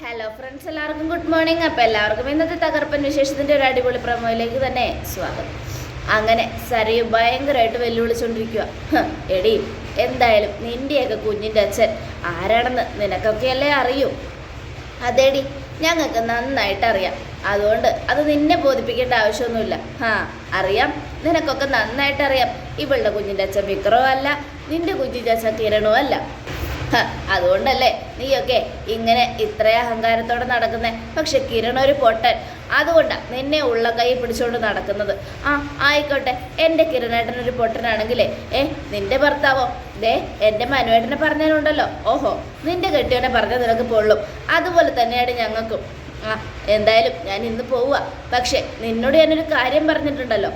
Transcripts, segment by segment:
Hello friends, എല്ലാവർക്കും good morning. അപ്പോൾ എല്ലാവർക്കും ഇന്നത്തെ തകർപ്പൻ വിശേഷത്തിൻ്റെ ഒരു അടിപൊളി പ്രമോയിലേക്ക് തന്നെ സ്വാഗതം. അങ്ങനെ സരയു ഭയങ്കരമായിട്ട് വെല്ലുവിളിച്ചുകൊണ്ടിരിക്കുക. എടി, എന്തായാലും നിൻ്റെയൊക്കെ കുഞ്ഞിൻ്റെ അച്ഛൻ ആരാണെന്ന് നിനക്കൊക്കെയല്ലേ അറിയൂ? അതേടി, ഞങ്ങൾക്ക് നന്നായിട്ട് അറിയാം. അതുകൊണ്ട് അത് നിന്നെ ബോധിപ്പിക്കേണ്ട ആവശ്യമൊന്നുമില്ല. അറിയാം, നിനക്കൊക്കെ നന്നായിട്ട് അറിയാം. ഇവളുടെ കുഞ്ഞിൻ്റെ അച്ഛൻ വിക്രമോ അല്ല, നിൻ്റെ കുഞ്ഞിൻ്റെ അച്ഛൻ കിരണോ അല്ല. അതുകൊണ്ടല്ലേ നീയൊക്കെ ഇങ്ങനെ ഇത്ര അഹങ്കാരത്തോടെ നടക്കുന്നേ. പക്ഷെ കിരൺ ഒരു പൊട്ടൻ, അതുകൊണ്ടാണ് നിന്നെ ഉള്ള കൈ പിടിച്ചുകൊണ്ട് നടക്കുന്നത്. ആയിക്കോട്ടെ, എൻ്റെ കിരണേട്ടനൊരു പൊട്ടനാണെങ്കിലേ നിന്റെ ഭർത്താവോ? എൻ്റെ മനുവേട്ടനെ പറഞ്ഞാലുണ്ടല്ലോ, ഓഹോ, നിന്റെ കെട്ടിയവനെ പറഞ്ഞാൽ നിനക്ക് പൊള്ളും. അതുപോലെ തന്നെയാണ് ഞങ്ങൾക്കും. എന്തായാലും ഞാൻ ഇന്ന് പോവുക. പക്ഷെ നിന്നോട് ഞാനൊരു കാര്യം പറഞ്ഞിട്ടുണ്ടല്ലോ.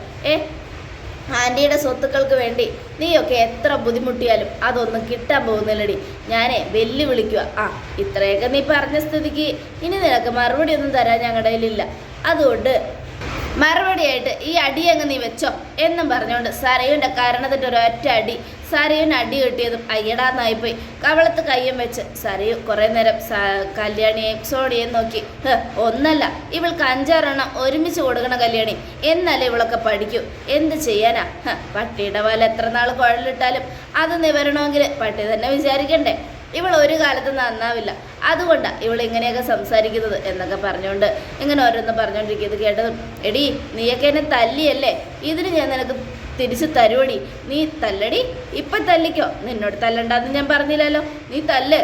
ആൻറ്റിയുടെ സ്വത്തുക്കൾക്ക് വേണ്ടി നീയൊക്കെ എത്ര ബുദ്ധിമുട്ടിയാലും അതൊന്നും കിട്ടാൻ പോകുന്നില്ലടി. ഞാനേ വെല്ലുവിളിക്കുക. ഇത്രയൊക്കെ നീ പറഞ്ഞ സ്ഥിതിക്ക് ഇനി നിനക്ക് മറുപടി ഒന്നും തരാൻ ഞങ്ങളുടെ കയ്യിലില്ല. അതുകൊണ്ട് മറുപടിയായിട്ട് ഈ അടി അങ്ങ് നീ വെച്ചോ എന്നും പറഞ്ഞുകൊണ്ട് സരയുൻ്റെ കാരണത്തിട്ട് ഒരൊറ്റ അടി. സരയുന് അടി കിട്ടിയതും അയ്യടാന്നായിപ്പോയി. കവളത്ത് കയ്യം വെച്ച് സരയു കുറേ നേരം കല്യാണിയെയും സോണിയെയും നോക്കി. ഒന്നല്ല, ഇവൾക്ക് 5-6 ഒരുമിച്ച് കൊടുക്കണ കല്യാണി, എന്നാലേ ഇവളൊക്കെ പഠിക്കൂ. എന്ത് ചെയ്യാനാ? പട്ടിയുടെ പാൽ എത്ര നാൾ കുഴലിട്ടാലും അത് നിവരണമെങ്കിൽ പട്ടി തന്നെ വിചാരിക്കണ്ടേ. ഇവൾ ഒരു കാലത്ത് നന്നാവില്ല. അതുകൊണ്ടാണ് ഇവൾ ഇങ്ങനെയൊക്കെ സംസാരിക്കുന്നത് എന്നൊക്കെ പറഞ്ഞുകൊണ്ട് ഇങ്ങനെ ഓരോന്ന് പറഞ്ഞുകൊണ്ടിരിക്കുന്നത് കേട്ടതും, എടി, നീയൊക്കെ എന്നെ തല്ലിയല്ലേ, ഇതിന് ഞാൻ നിനക്ക് തിരിച്ച് തരുവടി. നീ തല്ലടി, ഇപ്പം തല്ലിക്കോ. നിന്നോട് തല്ലണ്ടെന്ന് ഞാൻ പറഞ്ഞില്ലല്ലോ. നീ തല്ല്.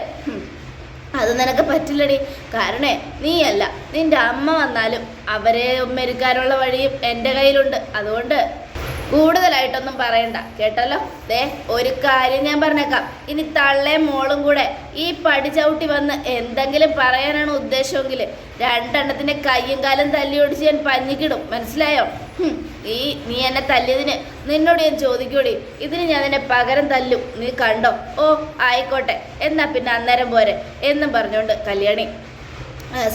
അത് നിനക്ക് പറ്റില്ലടി. കാരണേ നീയല്ല, നിൻ്റെ അമ്മ വന്നാലും അവരെ മെരുക്കാനുള്ള വഴിയും എൻ്റെ കയ്യിലുണ്ട്. അതുകൊണ്ട് കൂടുതലായിട്ടൊന്നും പറയണ്ട, കേട്ടല്ലോ. ഒരു കാര്യം ഞാൻ പറഞ്ഞേക്കാം. ഇനി തള്ളയും മോളും കൂടെ ഈ പടി ചവിട്ടി വന്ന് എന്തെങ്കിലും പറയാനാണ് ഉദ്ദേശമെങ്കിൽ 2 കയ്യും കാലും തല്ലി ഓടിച്ച് ഞാൻ പഞ്ഞിക്കിടും. മനസ്സിലായോ? നീ എന്നെ തല്ലിയതിന് നിന്നോട് ഞാൻ ചോദിക്കൂടി. ഇതിന് ഞാൻ നിന്നെ പകരം തല്ലും. നീ കണ്ടോ? ആയിക്കോട്ടെ, എന്നാ പിന്നെ അന്നേരം പോരെ എന്നും പറഞ്ഞുകൊണ്ട് കല്യാണി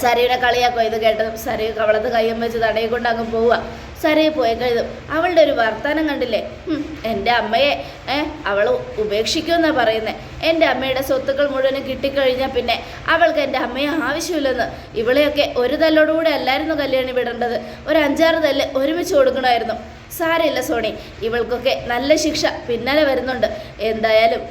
സരയുടെ കളിയാക്കോ. ഇത് കേട്ടതും സരയു കവളത്ത് കയ്യം വെച്ച് തടയിക്കൊണ്ട് അങ്ങ് പോവുക. സരയു പോയി കഴിഞ്ഞതും അവളുടെ ഒരു വർത്തമാനം കണ്ടില്ലേ? എൻ്റെ അമ്മയെ അവൾ ഉപേക്ഷിക്കുമെന്നാണ് പറയുന്നത്. എൻ്റെ അമ്മയുടെ സ്വത്തുക്കൾ മുഴുവനും കിട്ടിക്കഴിഞ്ഞാൽ പിന്നെ അവൾക്ക് എൻ്റെ അമ്മയെ ആവശ്യമില്ലെന്ന്. ഇവളെയൊക്കെ ഒരു തല്ലോടുകൂടെ അല്ലായിരുന്നു കല്യാണി വിടേണ്ടത്, ഒരു 5-6 തല്ല് ഒരുമിച്ച് കൊടുക്കണമായിരുന്നു. സാരമില്ല സോണി, ഇവൾക്കൊക്കെ നല്ല ശിക്ഷ പിന്നാലെ വരുന്നുണ്ട്. എന്തായാലും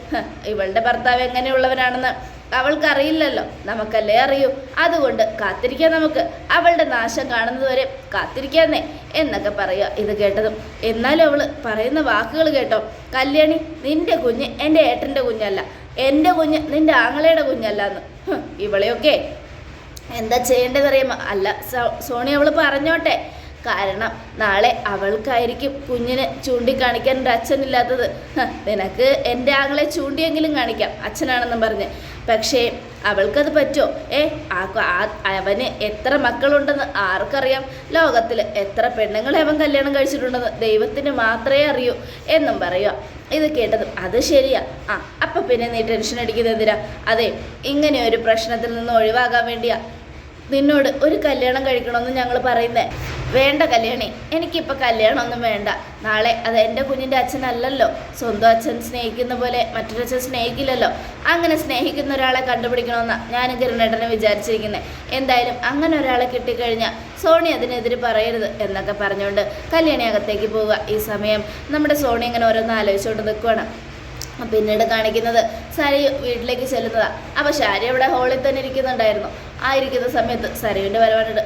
ഇവളുടെ ഭർത്താവ് എങ്ങനെയുള്ളവനാണെന്ന് അവൾക്കറിയില്ലല്ലോ, നമുക്കല്ലേ അറിയൂ. അതുകൊണ്ട് കാത്തിരിക്കാം, നമുക്ക് അവളുടെ നാശം കാണുന്നതുവരെ കാത്തിരിക്കാന്നേ എന്നൊക്കെ പറയുക. ഇത് കേട്ടതും എന്നാലും അവൾ പറയുന്ന വാക്കുകൾ കേട്ടോ. കല്യാണി, നിൻ്റെ കുഞ്ഞ് എൻ്റെ ഏട്ടൻ്റെ കുഞ്ഞല്ല, എൻ്റെ കുഞ്ഞ് നിൻ്റെ ആങ്ങളയുടെ കുഞ്ഞല്ല എന്ന്. ഇവളെയൊക്കെ എന്താ ചെയ്യേണ്ടതെന്നറിയാമോ? അല്ല സോണി, അവൾ പറഞ്ഞോട്ടെ. കാരണം നാളെ അവൾക്കായിരിക്കും കുഞ്ഞിനെ ചൂണ്ടിക്കാണിക്കാൻ ഒരു അച്ഛനില്ലാത്തത്. നിനക്ക് എൻ്റെ ആങ്ങളെ ചൂണ്ടിയെങ്കിലും കാണിക്കാം അച്ഛനാണെന്നും പറഞ്ഞ്. പക്ഷേ അവൾക്കത് പറ്റുമോ? അവന് എത്ര മക്കളുണ്ടെന്ന് ആർക്കറിയാം? ലോകത്തിൽ എത്ര പെണ്ണുങ്ങളെ അവൻ കല്യാണം കഴിച്ചിട്ടുണ്ടെന്ന് ദൈവത്തിന് മാത്രമേ അറിയൂ എന്നും പറയുക. ഇത് കേട്ടതും അത് ശരിയാ. അപ്പം പിന്നെ നീ ടെൻഷൻ അടിക്കുന്നത് എന്തിനാ? അതെ, ഇങ്ങനെ ഒരു പ്രശ്നത്തിൽ നിന്ന് ഒഴിവാകാൻ വേണ്ടിയാ നിന്നോട് ഒരു കല്യാണം കഴിക്കണമെന്ന് ഞങ്ങൾ പറയുന്നേ. വേണ്ട കല്യാണി, എനിക്കിപ്പോൾ കല്യാണമൊന്നും വേണ്ട. നാളെ അത് എൻ്റെ കുഞ്ഞിൻ്റെ അച്ഛനല്ലല്ലോ. സ്വന്തം അച്ഛൻ സ്നേഹിക്കുന്ന പോലെ മറ്റൊരച്ഛൻ സ്നേഹിക്കില്ലല്ലോ. അങ്ങനെ സ്നേഹിക്കുന്ന ഒരാളെ കണ്ടുപിടിക്കണമെന്നാണ് ഞാനും കിരണേട്ടനെ വിചാരിച്ചിരിക്കുന്നത്. എന്തായാലും അങ്ങനെ ഒരാളെ കിട്ടിക്കഴിഞ്ഞാൽ സോണി അതിനെതിരെ പറയരുത് എന്നൊക്കെ പറഞ്ഞുകൊണ്ട് കല്യാണി അകത്തേക്ക് പോവുക. ഈ സമയം നമ്മുടെ സോണി ഇങ്ങനെ ഓരോന്ന് ആലോചിച്ചുകൊണ്ട് നിൽക്കുകയാണ്. പിന്നീട് കാണിക്കുന്നത് സരയു വീട്ടിലേക്ക് ചെല്ലുന്നതാണ്. അപ്പോൾ ശാരി അവിടെ ഹോളിൽ തന്നെ ഇരിക്കുന്നുണ്ടായിരുന്നു. ഇരിക്കുന്ന സമയത്ത് സരയുവിൻ്റെ വരവാനുണ്ട്.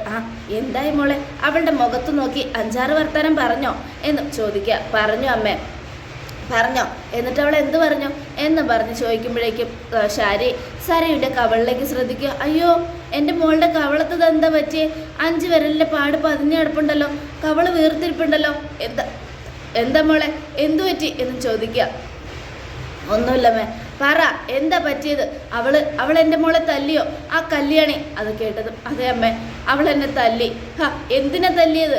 എന്തായി മോളെ? അവളുടെ മുഖത്ത് നോക്കി 5-6 വർത്താനം പറഞ്ഞോ എന്ന് ചോദിക്കുക. പറഞ്ഞു അമ്മേ, പറഞ്ഞോ. എന്നിട്ട് അവൾ എന്ത് പറഞ്ഞു എന്ന് പറഞ്ഞ് ചോദിക്കുമ്പോഴേക്കും സരയുടെ കവളിലേക്ക് ശ്രദ്ധിക്കുക. അയ്യോ, എൻ്റെ മോളുടെ കവളത്ത് എന്താ പറ്റിയേ? 5 വിരലിൻ്റെ പാട് പതിഞ്ഞ് കിടപ്പുണ്ടല്ലോ, കവള് വീർത്തിരിപ്പുണ്ടല്ലോ. എന്താ മോളെ, എന്തു പറ്റി എന്ന് ചോദിക്കുക. ഒന്നുമില്ലമ്മേ, പറ, എന്താ പറ്റിയത്? അവൾ എൻ്റെ മോളെ തല്ലിയോ? ആ കല്യാണി. അത് കേട്ടതും അതെ അമ്മേ, അവൾ എന്നെ തല്ലി. എന്തിനാ തല്ലിയത്?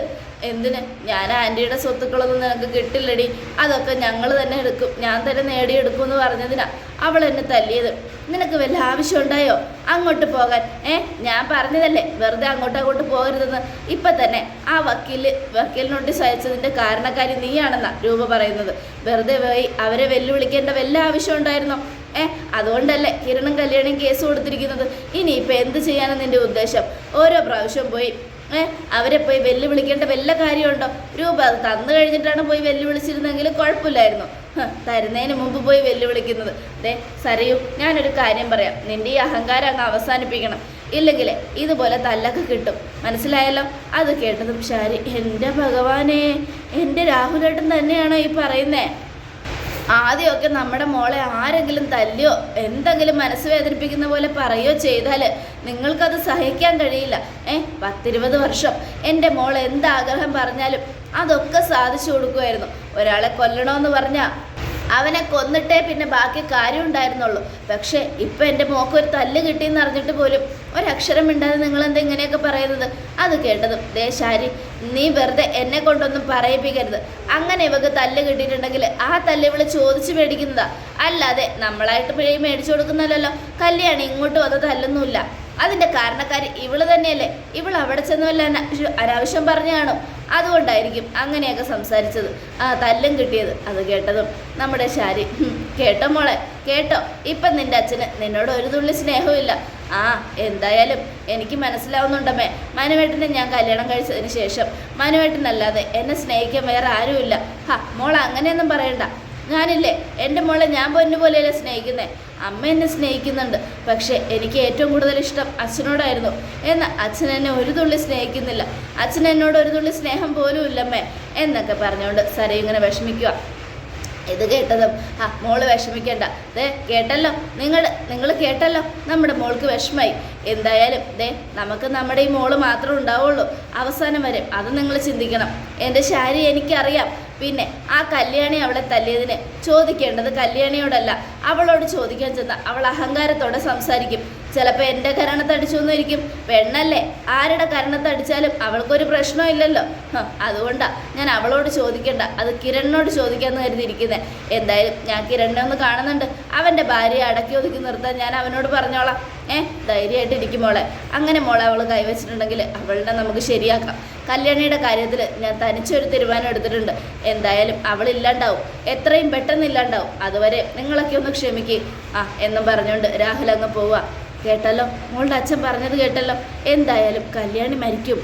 എന്തിന്? ഞാൻ ആൻറ്റിയുടെ സ്വത്തുക്കളൊന്നും നിനക്ക് കിട്ടില്ലടി, അതൊക്കെ ഞങ്ങൾ തന്നെ എടുക്കും, ഞാൻ തന്നെ നേടിയെടുക്കും എന്ന് പറഞ്ഞതിനാ അവൾ എന്നെ തല്ലിയത്. നിനക്ക് വല്ല ആവശ്യം ഉണ്ടായോ അങ്ങോട്ട് പോകാൻ? ഞാൻ പറഞ്ഞതല്ലേ വെറുതെ അങ്ങോട്ട് പോകരുതെന്ന്. ഇപ്പം തന്നെ ആ വക്കീൽ നോട്ടീസ് അയച്ചതിൻ്റെ കാരണക്കാരി നീയാണെന്നാണ് രൂപ പറയുന്നത്. വെറുതെ പോയി അവരെ വെല്ലുവിളിക്കേണ്ട വല്ല ആവശ്യം ഉണ്ടായിരുന്നോ? അതുകൊണ്ടല്ലേ കിരണും കല്യാണിയും കേസ് കൊടുത്തിരിക്കുന്നത്. ഇനിയിപ്പോൾ എന്ത് ചെയ്യാനാണ് നിൻ്റെ ഉദ്ദേശം? ഓരോ പ്രാവശ്യം പോയി അവരെ പോയി വെല്ലുവിളിക്കേണ്ട വല്ല കാര്യമുണ്ടോ? രൂപ അത് തന്നു കഴിഞ്ഞിട്ടാണ് പോയി വെല്ലുവിളിച്ചിരുന്നെങ്കിൽ കുഴപ്പമില്ലായിരുന്നു. തരുന്നതിന് മുമ്പ് പോയി വെല്ലുവിളിക്കുന്നത്. സരയു, ഞാനൊരു കാര്യം പറയാം. നിൻ്റെ ഈ അഹങ്കാരം അങ്ങ് അവസാനിപ്പിക്കണം. ഇല്ലെങ്കിൽ ഇതുപോലെ തല്ലൊക്കെ കിട്ടും, മനസ്സിലായല്ലോ? അത് കേട്ടതും ശാരി, എൻ്റെ ഭഗവാനെ, എൻ്റെ രാഹുലേട്ടൻ തന്നെയാണോ ഈ പറയുന്നേ? ആദ്യമൊക്കെ നമ്മുടെ മോളെ ആരെങ്കിലും തല്ലിയോ എന്തെങ്കിലും മനസ്സ് വേദനിപ്പിക്കുന്ന പോലെ പറയുകയോ ചെയ്താൽ നിങ്ങൾക്കത് സഹിക്കാൻ കഴിയില്ല. 10-20 വർഷം എൻ്റെ മോൾ എന്താഗ്രഹം പറഞ്ഞാലും അതൊക്കെ സാധിച്ചു കൊടുക്കുമായിരുന്നു. ഒരാളെ കൊല്ലണമെന്ന് പറഞ്ഞാൽ അവനെ കൊന്നിട്ടേ പിന്നെ ബാക്കി കാര്യം ഉണ്ടായിരുന്നുള്ളൂ. പക്ഷേ ഇപ്പം എൻ്റെ മോക്ക് ഒരു തല്ല് കിട്ടിയെന്ന് അറിഞ്ഞിട്ട് പോലും ഒരക്ഷരം മിണ്ടാതെ നിങ്ങളെന്താ ഇങ്ങനെയൊക്കെ പറയുന്നത്? അത് കേട്ടതും ശാരി, നീ വെറുതെ എന്നെ കൊണ്ടൊന്നും പറയിപ്പിക്കരുത്. അങ്ങനെ ഇവക്ക് തല്ല് കിട്ടിയിട്ടുണ്ടെങ്കിൽ ആ തല്ല് ഇവള് ചോദിച്ച് മേടിക്കുന്നതാ, അല്ലാതെ നമ്മളായിട്ട് മേടിച്ചു കൊടുക്കുന്നല്ലോ. കല്യാണി ഇങ്ങോട്ട് വന്ന് തല്ലൊന്നുമില്ല. അതിൻ്റെ കാരണക്കാരി ഇവള് തന്നെയല്ലേ? ഇവൾ അവിടെ ചെന്നുമല്ല അനാവശ്യം പറഞ്ഞു കാണും. അതുകൊണ്ടായിരിക്കും അങ്ങനെയൊക്കെ സംസാരിച്ചത്, തല്ലും കിട്ടിയത്. അത് കേട്ടതും നമ്മുടെ ശാരി, കേട്ടോ മോളെ, കേട്ടോ, ഇപ്പം നിൻ്റെ അച്ഛന് നിന്നോട് ഒരു തുള്ളി സ്നേഹമില്ല. എന്തായാലും എനിക്ക് മനസ്സിലാവുന്നുണ്ടമ്മേ, മനുവേട്ടനെ ഞാൻ കല്യാണം കഴിച്ചതിന് ശേഷം മനുവേട്ടനല്ലാതെ എന്നെ സ്നേഹിക്കാൻ വേറെ ആരുമില്ല. മോൾ അങ്ങനെയൊന്നും പറയണ്ട. ഞാനില്ലേ, എൻ്റെ മോളെ ഞാൻ പൊന്നുപോലെയല്ലേ സ്നേഹിക്കുന്നേ. അമ്മ എന്നെ സ്നേഹിക്കുന്നുണ്ട്, പക്ഷേ എനിക്ക് ഏറ്റവും കൂടുതൽ ഇഷ്ടം അച്ഛനോടായിരുന്നു. എന്നാൽ അച്ഛൻ എന്നെ ഒരു തുള്ളി സ്നേഹിക്കുന്നില്ല. അച്ഛൻ എന്നോട് ഒരു തുള്ളി സ്നേഹം പോലും ഇല്ലമ്മേ എന്നൊക്കെ പറഞ്ഞുകൊണ്ട് സരയു ഇങ്ങനെ വിഷമിക്കുക. ഇത് കേട്ടതും മോള് വിഷമിക്കേണ്ട. കേട്ടല്ലോ, നിങ്ങൾ കേട്ടല്ലോ, നമ്മുടെ മോൾക്ക് വിഷമായി. എന്തായാലും നമുക്ക് നമ്മുടെ ഈ മോള് മാത്രമേ ഉണ്ടാവുള്ളൂ അവസാനം വരെ. അത് നിങ്ങൾ ചിന്തിക്കണം. എൻ്റെ ശാരി എനിക്കറിയാം. പിന്നെ ആ കല്യാണി അവളെ തല്ലിയതിന് ചോദിക്കേണ്ടത് കല്യാണിയോടല്ല, അവളോട് ചോദിക്കാൻ ചെന്ന അവൾ അഹങ്കാരത്തോടെ സംസാരിക്കും. ചിലപ്പോൾ എൻ്റെ കരണത്തടിച്ചൊന്നും ഇരിക്കും. പെണ്ണല്ലേ, ആരുടെ കരണത്തടിച്ചാലും അവൾക്കൊരു പ്രശ്നമില്ലല്ലോ. അതുകൊണ്ടാണ് ഞാൻ അവളോട് ചോദിക്കേണ്ട, അത് കിരണിനോട് ചോദിക്കാമെന്ന് കരുതിയിരിക്കുന്നത്. എന്തായാലും ഞാൻ കിരണിനെ ഒന്ന് കാണുന്നുണ്ട്. അവൻ്റെ ഭാര്യയെ അടക്കി ഒതുക്കി നിർത്താൻ ഞാൻ അവനോട് പറഞ്ഞോളാം. ധൈര്യമായിട്ട് ഇരിക്കും മോളെ. അങ്ങനെ മോളെ അവൾ കൈവച്ചിട്ടുണ്ടെങ്കിൽ അവളുടെ നമുക്ക് ശരിയാക്കാം. കല്യാണിയുടെ കാര്യത്തിൽ ഞാൻ തനിച്ചൊരു തീരുമാനം എടുത്തിട്ടുണ്ട്. എന്തായാലും അവളില്ലാണ്ടാവും, എത്രയും പെട്ടെന്ന് ഇല്ലാണ്ടാവും. അതുവരെ നിങ്ങളൊക്കെ ഒന്ന് ക്ഷമിക്കുക എന്നും പറഞ്ഞുകൊണ്ട് രാഹുൽ അങ്ങ് പോവുക. കേട്ടല്ലോ, മോളുടെ അച്ഛൻ പറഞ്ഞത് കേട്ടല്ലോ. എന്തായാലും കല്യാണി മരിക്കും,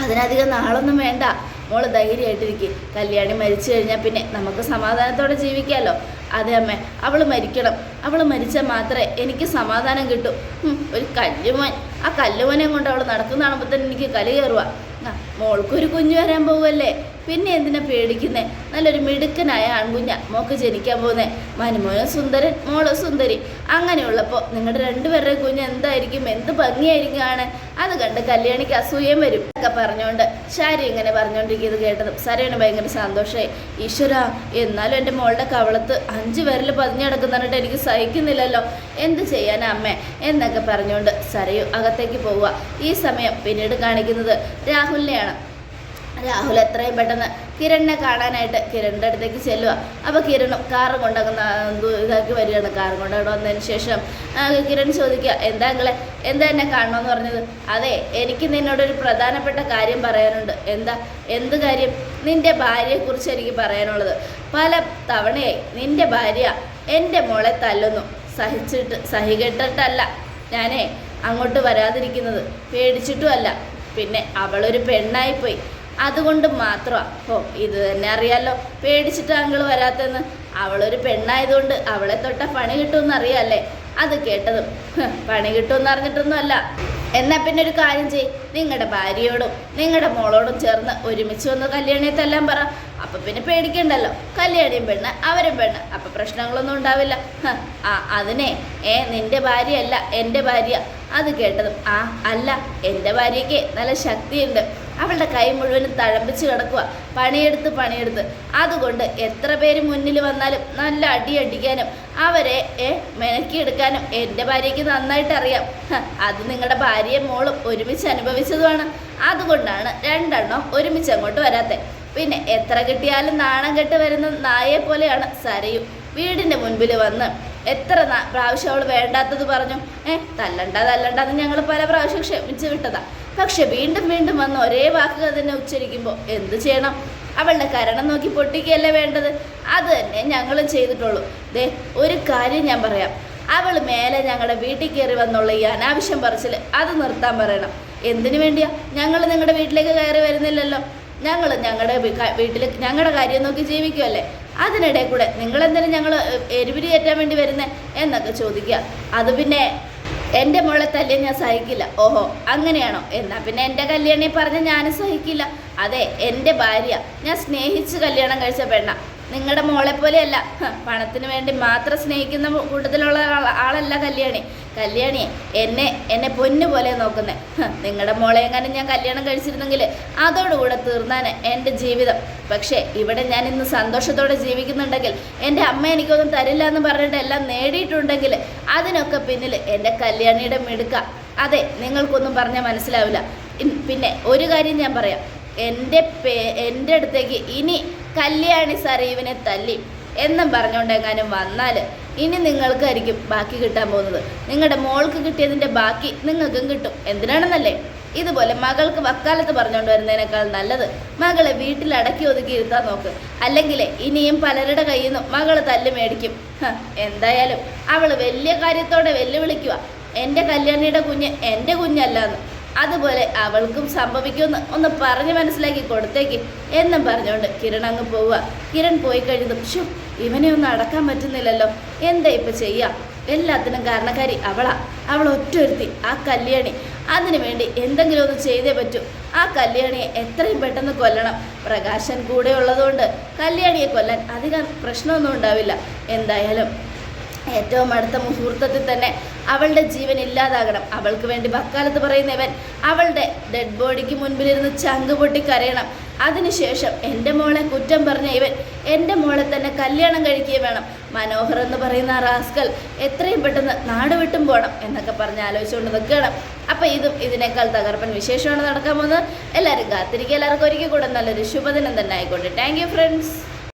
അതിനധികം നാളൊന്നും വേണ്ട. മോള് ധൈര്യമായിട്ടിരിക്കും. കല്യാണി മരിച്ചു കഴിഞ്ഞാൽ പിന്നെ നമുക്ക് സമാധാനത്തോടെ ജീവിക്കാമല്ലോ. അതെ അമ്മേ, അവൾ മരിക്കണം. അവൾ മരിച്ചാൽ മാത്രമേ എനിക്ക് സമാധാനം കിട്ടൂ. ഒരു കല്ലുമോൻ, ആ കല്ലുമോനെ കൊണ്ട് അവൾ നടക്കുന്ന കാണുമ്പോൾ തന്നെ എനിക്ക് കലി കയറുക. മോൾക്കൊരു കുഞ്ഞു വരാൻ പോവല്ലേ, പിന്നെ എന്തിനാ പേടിക്കുന്നേ? നല്ലൊരു മിടുക്കനായ ആൺകുഞ്ഞ മോക്ക് ജനിക്കാൻ പോകുന്നേ. മനുമോനും സുന്ദരൻ, മോള് സുന്ദരി. അങ്ങനെയുള്ളപ്പോൾ നിങ്ങളുടെ രണ്ടുപേരുടെയും കുഞ്ഞ് എന്തായിരിക്കും, എന്ത് ഭംഗിയായിരിക്കും കാണാൻ. അത് കണ്ട് കല്യാണിക്ക് അസൂയം വരും എന്നൊക്കെ പറഞ്ഞുകൊണ്ട് ശാരി ഇങ്ങനെ പറഞ്ഞുകൊണ്ടിരിക്കുന്നത് കേട്ടതും സരയുന് ഭയങ്കര സന്തോഷമായി. ഈശ്വര, എന്നാലും എൻ്റെ മോളുടെ കവളത്ത് 5 വിരൽ പതിഞ്ഞടക്കുന്നിട്ട് എനിക്ക് സഹിക്കുന്നില്ലല്ലോ. എന്ത് ചെയ്യാനാ അമ്മേ എന്നൊക്കെ പറഞ്ഞുകൊണ്ട് സരയു അകത്തേക്ക് പോവുക. ഈ സമയം പിന്നീട് കാണിക്കുന്നത് രാഹുലിനെയാണ്. രാഹുൽ എത്രയും പെട്ടെന്ന് കിരണിനെ കാണാനായിട്ട് കിരണിൻ്റെ അടുത്തേക്ക് ചെല്ലുക. അപ്പോൾ കിരണും കാറ് കൊണ്ടങ്ങ് ഇതാക്കി വരികയാണ്. കാറ് കൊണ്ടവിടെ വന്നതിന് ശേഷം കിരൺ ചോദിക്കുക, എന്താ എന്നെ കാണണമെന്ന് പറഞ്ഞത്? അതെ, എനിക്ക് നിന്നോടൊരു പ്രധാനപ്പെട്ട കാര്യം പറയാനുണ്ട്. എന്ത് കാര്യം? നിൻ്റെ ഭാര്യയെക്കുറിച്ച് എനിക്ക് പറയാനുള്ളത്. പല തവണയായി നിൻ്റെ ഭാര്യ എൻ്റെ മോളെ തല്ലുന്നു. സഹികെട്ടിട്ടല്ല ഞാനേ അങ്ങോട്ട് വരാതിരിക്കുന്നത്, പേടിച്ചിട്ടുമല്ല. പിന്നെ അവളൊരു പെണ്ണായിപ്പോയി, അതുകൊണ്ട് മാത്രമാണ്. ഇത് തന്നെ അറിയാമല്ലോ, പേടിച്ചിട്ട് അങ്കിൾ വരാത്തെന്ന്. അവളൊരു പെണ്ണായതുകൊണ്ട് അവളെ തൊട്ട പണി കിട്ടുമെന്ന് അറിയാമല്ലേ? അത് കേട്ടതും പണി കിട്ടുമെന്ന് അറിഞ്ഞിട്ടൊന്നും അല്ല. എന്നാൽ പിന്നെ ഒരു കാര്യം ചെയ്യ്, നിങ്ങളുടെ ഭാര്യയോടും നിങ്ങളുടെ മോളോടും ചേർന്ന് ഒരുമിച്ച് വന്ന് കല്യാണിയെ തല്ലാൻ പറ. അപ്പം പിന്നെ പേടിക്കണ്ടല്ലോ. കല്യാണിയും പെണ്ണ്, അവരും പെണ്ണ്, അപ്പം പ്രശ്നങ്ങളൊന്നും ഉണ്ടാവില്ല. അതിനെ നിൻ്റെ ഭാര്യയല്ല, എൻ്റെ ഭാര്യ. അത് കേട്ടതും അല്ല, എൻ്റെ ഭാര്യയ്ക്ക് നല്ല ശക്തിയുണ്ട്. അവളുടെ കൈ മുഴുവനും തഴമ്പിച്ച് കിടക്കുക, പണിയെടുത്ത്. അതുകൊണ്ട് എത്ര പേര് മുന്നിൽ വന്നാലും നല്ല അടിക്കാനും അവരെ മെനക്കിയെടുക്കാനും എൻ്റെ ഭാര്യയ്ക്ക് നന്നായിട്ട് അറിയാം. അത് നിങ്ങളുടെ ഭാര്യയും മോളും ഒരുമിച്ച് അനുഭവിച്ചതുമാണ്. അതുകൊണ്ടാണ് രണ്ടെണ്ണം ഒരുമിച്ച് അങ്ങോട്ട് വരാത്തത്. പിന്നെ എത്ര കിട്ടിയാലും നാണം കെട്ട് വരുന്ന നായയെ പോലെയാണ് സരയു. വീടിൻ്റെ മുൻപിൽ വന്ന് എത്ര പ്രാവശ്യം അവൾ വേണ്ടാത്തത് പറഞ്ഞു. തല്ലണ്ടെന്ന് ഞങ്ങൾ പല പ്രാവശ്യം ക്ഷമിച്ച് വിട്ടതാ. പക്ഷെ വീണ്ടും വന്ന് ഒരേ വാക്കുകൾ തന്നെ ഉച്ചരിക്കുമ്പോൾ എന്ത് ചെയ്യണം? അവളുടെ കരണം നോക്കി പൊട്ടിക്കുകയല്ലേ വേണ്ടത്. അത് തന്നെ ഞങ്ങളും ചെയ്തിട്ടുള്ളൂ. ദേ ഒരു കാര്യം ഞാൻ പറയാം, അവൾ മേലെ ഞങ്ങളുടെ വീട്ടിൽ കയറി വന്നുള്ള ഈ അനാവശ്യം പറച്ചിൽ അത് നിർത്താൻ പറയണം. എന്തിനു വേണ്ടിയാ? ഞങ്ങൾ നിങ്ങളുടെ വീട്ടിലേക്ക് കയറി വരുന്നില്ലല്ലോ. ഞങ്ങൾ ഞങ്ങളുടെ വീട്ടിൽ ഞങ്ങളുടെ കാര്യം നോക്കി ജീവിക്കുമല്ലേ. അതിനിടെ കൂടെ നിങ്ങളെന്തിനും ഞങ്ങൾ എരിപിരി കയറ്റാൻ വേണ്ടി വരുന്നേ എന്നൊക്കെ ചോദിക്കുക. അത് പിന്നെ എൻ്റെ മോളെ തല്ലിയ ഞാൻ സഹിക്കില്ല. ഓഹോ അങ്ങനെയാണോ? എന്നാൽ പിന്നെ എൻ്റെ കല്യാണി പറഞ്ഞ് ഞാനും സഹിക്കില്ല. അതെ, എൻ്റെ ഭാര്യ, ഞാൻ സ്നേഹിച്ച് കല്യാണം കഴിച്ച പെണ്ണ. നിങ്ങളുടെ മോളെ പോലെയല്ല പണത്തിന് വേണ്ടി മാത്രം സ്നേഹിക്കുന്ന കൂട്ടത്തിലുള്ള ആളല്ല കല്യാണി. എന്നെ പൊന്നു പോലെ നോക്കുന്നേ. നിങ്ങളുടെ മോളെ എങ്ങനെ ഞാൻ കല്യാണം കഴിച്ചിരുന്നെങ്കിൽ അതോടുകൂടെ തീർന്നാണ് എൻ്റെ ജീവിതം. പക്ഷേ ഇവിടെ ഞാൻ ഇന്ന് സന്തോഷത്തോടെ ജീവിക്കുന്നുണ്ടെങ്കിൽ, എൻ്റെ അമ്മ എനിക്കൊന്നും തരില്ല എന്ന് പറഞ്ഞിട്ട് എല്ലാം നേടിയിട്ടുണ്ടെങ്കിൽ അതിനൊക്കെ പിന്നിൽ എൻ്റെ കല്യാണിയുടെ മിടുക്ക. അതെ, നിങ്ങൾക്കൊന്നും പറഞ്ഞാൽ മനസ്സിലാവില്ല. പിന്നെ ഒരു കാര്യം ഞാൻ പറയാം, എൻ്റെ അടുത്തേക്ക് ഇനി കല്യാണി സരീവിനെ തല്ലി എന്നും പറഞ്ഞുകൊണ്ടെങ്ങാനും വന്നാൽ ഇനി നിങ്ങൾക്കായിരിക്കും ബാക്കി കിട്ടാൻ പോകുന്നത്. നിങ്ങളുടെ മോൾക്ക് കിട്ടിയതിൻ്റെ ബാക്കി നിങ്ങൾക്കും കിട്ടും. എന്തിനാണെന്നല്ലേ? ഇതുപോലെ മകൾക്ക് വക്കാലത്ത് പറഞ്ഞുകൊണ്ട് വരുന്നതിനേക്കാൾ നല്ലത് മകളെ വീട്ടിൽ അടക്കി ഒതുക്കി ഇരുത്താൻ നോക്ക്. അല്ലെങ്കിൽ ഇനിയും പലരുടെ കയ്യിൽ നിന്നും മകൾ തല്ല് മേടിക്കും. എന്തായാലും അവൾ വലിയ കാര്യത്തോടെ വെല്ലുവിളിക്കുക, എൻ്റെ കല്യാണിയുടെ കുഞ്ഞ് എൻ്റെ കുഞ്ഞല്ലാന്ന്. അതുപോലെ അവൾക്കും സംഭവിക്കുമെന്ന് ഒന്ന് പറഞ്ഞ് മനസ്സിലാക്കി കൊടുത്തേക്ക് എന്നും പറഞ്ഞുകൊണ്ട് കിരൺ അങ്ങ് പോവുക. കിരൺ പോയി കഴിഞ്ഞതും ഇവനെ ഒന്നും അടക്കാൻ പറ്റുന്നില്ലല്ലോ, എന്താ ഇപ്പം ചെയ്യുക? എല്ലാത്തിനും കാരണക്കാരി അവൾ ഒറ്റൊരുത്തി, ആ കല്യാണി. അതിനു വേണ്ടി എന്തെങ്കിലും ഒന്ന് ചെയ്തേ പറ്റൂ. ആ കല്യാണിയെ എത്രയും പെട്ടെന്ന് കൊല്ലണം. പ്രകാശൻ കൂടെ ഉള്ളതുകൊണ്ട് കല്യാണിയെ കൊല്ലാൻ അധികം പ്രശ്നമൊന്നും ഉണ്ടാവില്ല. എന്തായാലും ഏറ്റവും അടുത്ത മുഹൂർത്തത്തിൽ തന്നെ അവളുടെ ജീവൻ ഇല്ലാതാകണം. അവൾക്ക് വേണ്ടി വക്കാലത്ത് പറയുന്നവൻ അവളുടെ ഡെഡ് ബോഡിക്ക് മുൻപിലിരുന്ന് ചങ്ക് പൊട്ടി കരയണം. അതിനുശേഷം എൻ്റെ മോളെ കുറ്റം പറഞ്ഞ ഇവൻ എൻ്റെ മോളെ തന്നെ കല്യാണം കഴിക്കുകയും വേണം. മനോഹർ എന്ന് പറയുന്ന ആ റാസ്കൽ എത്രയും പെട്ടെന്ന് നാട് വിട്ടും പോകണം എന്നൊക്കെ പറഞ്ഞ് ആലോചിച്ചുകൊണ്ട് നിൽക്കണം. അപ്പം ഇതിനേക്കാൾ തകർപ്പൻ വിശേഷമാണ് നടക്കാൻ പോകുന്നത്. എല്ലാവരും കാത്തിരിക്കുക. എല്ലാവർക്കും ഒരിക്കൽ കൂടെ നല്ലൊരു ശുഭദിനം തന്നെ ആയിക്കോട്ടെ. Thank you friends.